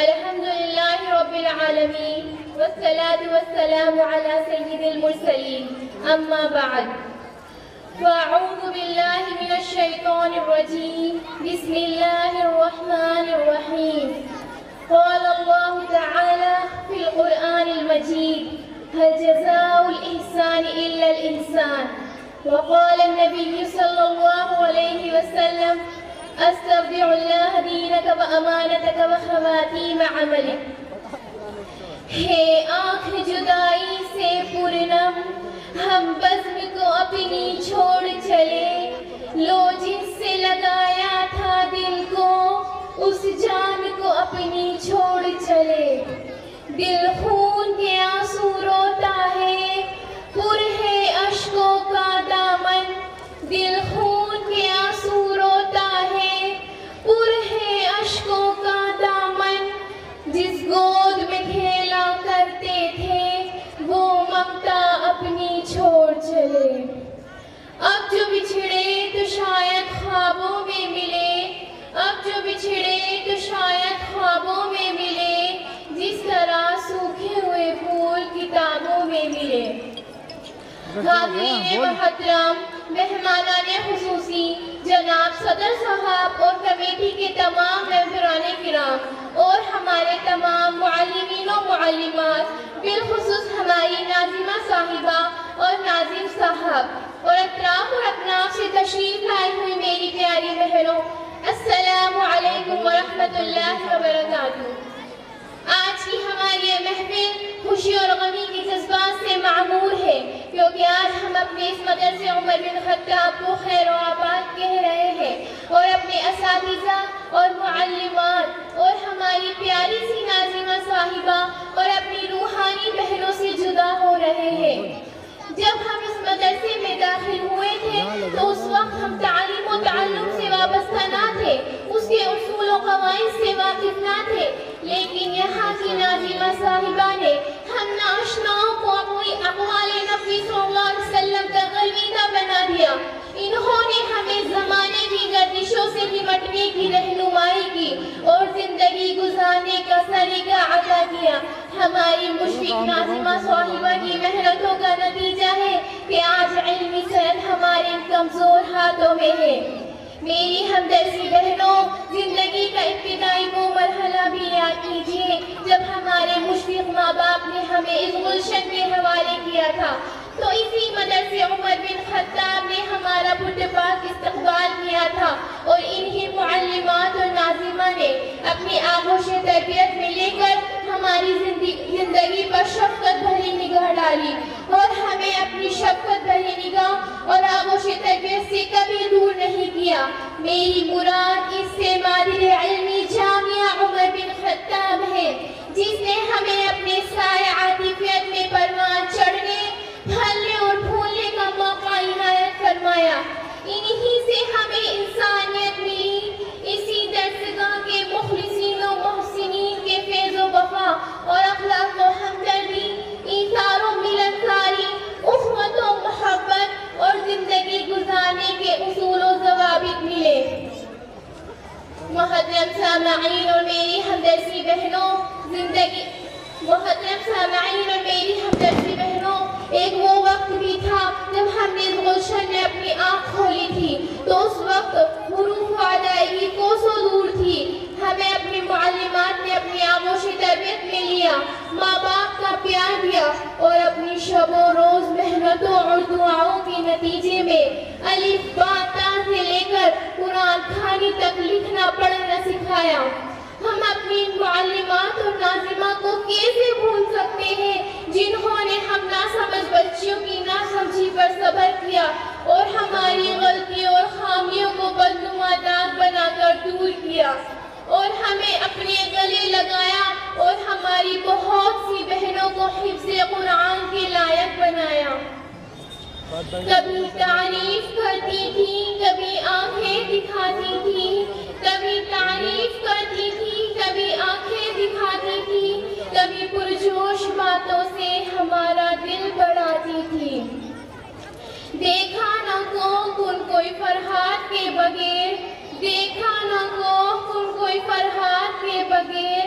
الحمد لله رب العالمين والصلاة والسلام على سيد المرسلين أما بعد فأعوذ بالله من الشيطان الرجيم بسم الله الرحمن الرحيم قال الله تعالى في القرآن المجيد هل جزاء الإحسان إلا الإحسان وقال النبي صلى الله عليه وسلم استودع الله دینک و امانتک و خواتیم عملک۔ ہے آنکھ جدائی سے پرنم ہم بزم کو اپنی چھوڑ چلے، لو جس سے لگایا تھا دل کو اس جان کو اپنی چھوڑ چلے۔ دل خون کے آنسو روتا ہے پر ہے اشکوں کا دامن، دل خون کے آنسو روتا ہے پر ہے اشکوں کا دامن، جس گود میں کھیلا کرتے تھے وہ ممتا اپنی چھوڑ چلے۔ اب جو بچھڑے تو شاید خوابوں میں ملے، اب جو بچھڑے تو شاید خوابوں میں ملے، جس طرح سوکھے ہوئے پھول کتابوں میں ملے۔ حاضرین محترم، مہمانان خصوصی، جناب صدر صاحب اور کمیٹی کے تمام ممبران کرام اور ہمارے تمام معلمین و معلمات، بالخصوص ہماری ناظمہ صاحبہ اور ناظم صاحب اور اطراف اور اکناف سے تشریف لائی ہوئی میری پیاری بہنوں، السلام علیکم ورحمۃ اللہ وبرکاتہ۔ آج کی ہماری یہ محفل خوشی اور غمی کے جذبات سے معمور ہے، کیونکہ آج ہم اپنے اس مدرسے عمر بن خطاب کو خیر و آباد کہہ رہے ہیں اور اپنے اساتذہ اور معلمات اور ہماری پیاری سی ناظمہ صاحبہ اور اپنی روحانی بہنوں سے جدا ہو رہے ہیں۔ جب ہم اس مدرسے میں داخل ہوئے تھے تو اس وقت ہم تعلیم و تعلم سے وابستہ نہ تھے، اس کے اصول و قواعد سے واقف نہ تھے، لیکن یہاں کی ناظمہ صاحبہ نے ہم ناشناؤں کو اپنی اقوال نبی صلی اللہ علیہ وسلم کا غلبیدہ بنا دیا۔ انہوں نے ہمیں زمانے کی گردشوں سے نمٹنے کی رہنمائی کی اور زندگی گزارنے کا سلیقہ عطا کیا۔ ہماری مشفق ناظمہ صاحبہ کی محنتوں کا نتیجہ ہے کہ آج علمی صنعت ہمارے کمزور ہاتھوں میں ہے۔ میری ہمدرسی بہنوں، زندگی کا ابتدائی وہ مرحلہ بھی یاد کیجیے جب ہمارے مشفق ماں باپ نے ہمیں اس گلشن کے حوالے کیا تھا، تو اسی مدرسے عمر بن خطاب نے ہمارا پرتپاک استقبال کیا تھا اور انہی معلمات اور ناظمہ نے اپنی آغوش تربیت میں لے کر ہماری زندگی پر شفقت بھری نگاہ ڈالی اور ہمیں اپنی شفقت بھری نگاہ اور آغوش تربیت سے کبھی دور نہیں کیا۔ میری مراد اس سے مادر علمی جامعہ عمر بن خطاب ہے، جس نے ہمیں اپنے سائے عاطفیت میں پروان چڑھنے، پھلنے اور پھولنے کا موقع عنایت فرمایا۔ انہی سے ہمیں انسانیت ملی، اسی درسگاہ کے مخلصین و محسنین کے فیض و وفا اور اخلاق و ہمدردی، ایثار و ملنساری، اخوت و محبت اور زندگی گزارنے کے اصول و ضوابط ملے۔ محترم سامعین اور میری ہمدرسی بہنوں، ایک وہ وقت بھی تھا جب ہم نے گلشن میں اپنی آنکھ کھولی تھی تو اس وقت حروف ادائیگی کوسوں دور تھی۔ ہمیں اپنی معلمات نے اپنی آغوش تربیت میں لیا، ماں باپ کا پیار دیا اور اپنی شب و روز محنتوں اور دعاؤں کے نتیجے میں الف با تا سے لے کر قرآن خوانی تک لکھنا پڑھنا سکھایا۔ ہم اپنی معلمات اور ناظمہ کو کیسے بھول سکتے ہیں جنہوں نے ہم ناسمجھ بچیوں کی ناسمجھی پر صبر کیا اور ہماری غلطیوں اور خامیوں کو بدنما داغ بنا کر دور کیا اور ہمیں اپنے گلے لگایا اور ہماری بہت سی بہنوں کو حفظ قرآن کے لائق بنایا۔ کبھی تعریف کرتی تھی، کبھی آنکھیں دکھاتی تھی، کبھی تعریف کرتی تھی، کبھی آنکھیں دکھاتی تھی، کبھی پرجوش باتوں سے ہمارا دل بڑھاتی تھی۔ دیکھا نہ کوئی فرحات کے بغیر، دیکھا نہ کوئی فرحات کے بغیر،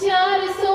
400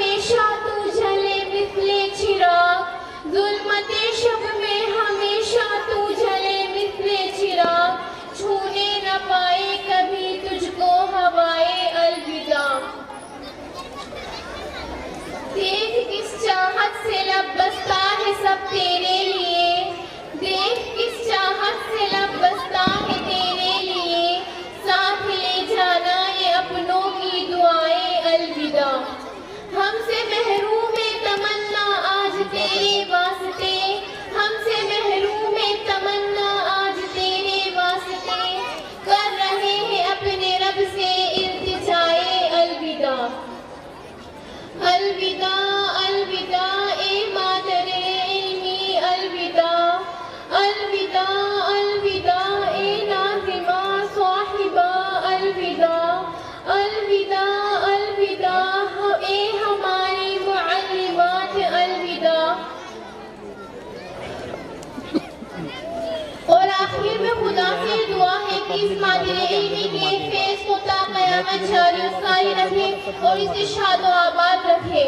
ہمیشہ تو جلے مثل چراغ، ظلمت شب میں ہمیشہ تو جلے مثل چراغ، چھونے نہ پائے کبھی تجھ کو ہوائے الوداع۔ دیکھ کس چاہت سے لب بستہ ہے سب تیرے لیے، دیکھ کس چاہت سے لب بستہ ہے تیرے لیے، ساتھ لے جانا یہ اپنوں کی دعائے الوداع۔ ہم سے محروم تمنا آج تیرے واسطے، ہم سے محروم تمنا آج تیرے واسطے، کر رہے ہیں اپنے رب سے التجائے الوداع۔ الوداع الوداع اے مادر علمی الوداع، الوداع الوداع اے ناظمہ صاحبہ الوداع، الوداع الوداع اے ہماری معلمات الوداع۔ اور آخر میں خدا سے دعا ہے کہ اس مادر علمی کے فیض کو تا قیامت جاری و ساری رکھے اور اسے شاد و آباد رکھے،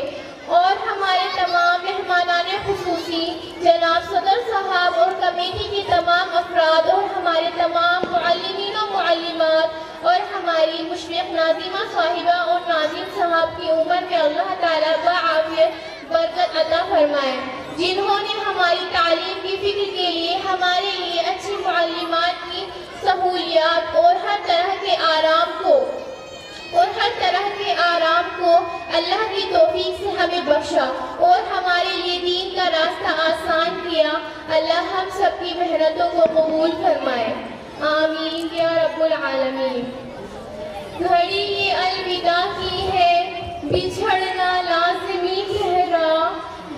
اور ہمارے تمام مہمانان خصوصی جناب صدر صاحب اور کمیٹی کے تمام افراد اور ہمارے تمام معلمین و معلمات اور ہماری مشرق ناظمہ صاحبہ اور ناظم صاحب کی عمر میں اللہ تعالیٰ بعافیت برکت عطا فرمائے، جنہوں نے ہماری تعلیم کی فکر کے لیے ہمارے لیے اچھی معلمات کی سہولیات اور ہر طرح کے آرام کو اللہ کی توفیق سے ہمیں بخشا اور ہمارے لیے دین کا راستہ آسان کیا۔ اللہ ہم سب کی محنتوں کو قبول فرمائے، آمین یا رب العالمین۔ گھڑی یہ الوداع کی ہے بچھڑنا لازمی گہرا،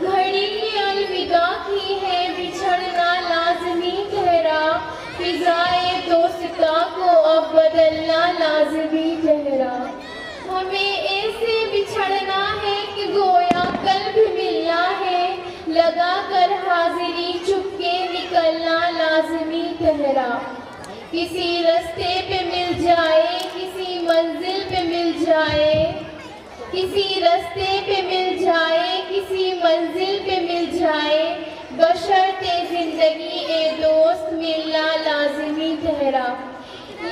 گھڑی یہ الوداع کی ہے بچھڑنا لازمی گہرا، فضائے دوستا کو اب بدلنا لازمی چہرہ۔ ہمیں ایسے بچھڑنا ہے کہ گویا کل بھی ملنا ہے، لگا کر حاضری چپ کے نکلنا لازمی چہرہ۔ کسی رستے پہ مل جائے، کسی منزل پہ مل جائے، کسی رستے پہ مل جائے، کسی منزل پہ مل جائے، بشرطِ زندگی اے دوست ملنا لازمی چہرہ۔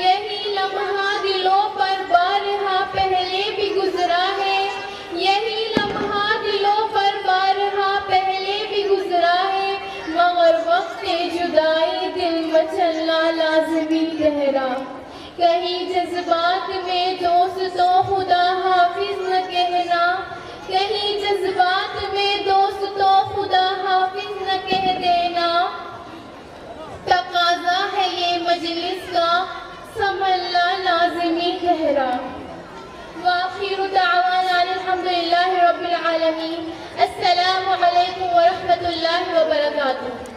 یہی لمحہ دلوں پر بارہا پہلے بھی گزرا ہے، یہی لمحہ دلوں پر بارہا پہلے بھی گزرا ہے، مگر وقت جدائی دل مچلنا لازمی چہرہ۔ کہیں جذبات میں دوستوں خدا حافظ نہ کہنا، کہیں جذبات میں دوستوں خدا حافظ نہ کہہ دینا، تقاضا ہے یہ مجلس کا سنبھلنا لازمی چہرہ۔ وآخر دعوانا الحمدللہ رب العالمین۔ السلام علیکم ورحمۃ اللہ وبرکاتہ۔